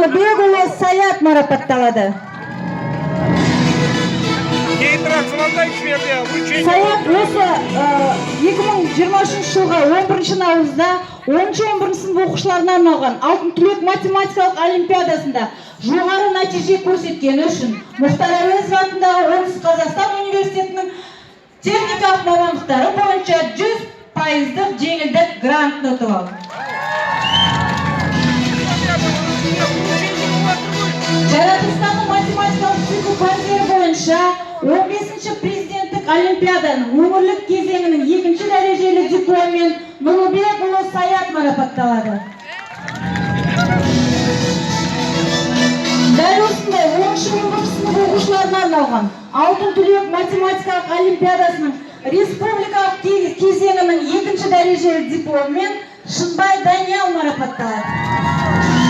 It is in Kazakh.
Бегұлы Саят марапатталады. Саят осы 2023 жылға 11 наурызда 10-11 сынып оқушыларына арналған Алтын түлек математикалық олимпиадасында жоғары нәтиже көрсеткені үшін Мұхтар Әуезов атындағы Оңтүстік Қазақстан университетінің техникалық мамандықтары бойынша 100% жеңілдік грантын ұтып алды. Жаратылыстану математикалық цикл пәндері бойынша 15-ші президенттік олимпиаданың өңірлік кезеңінің 2-ші дәрежелі дипломмен Нұрлыбекұлы Саят марапатталады. Дәл осындай 10-11 сынып оқушыларына арналған Алтын түлек математикалық олимпиадасының республикалық кезеңінің 2-ші дәрежелі дипломмен Шынбай Даниял марапатталады.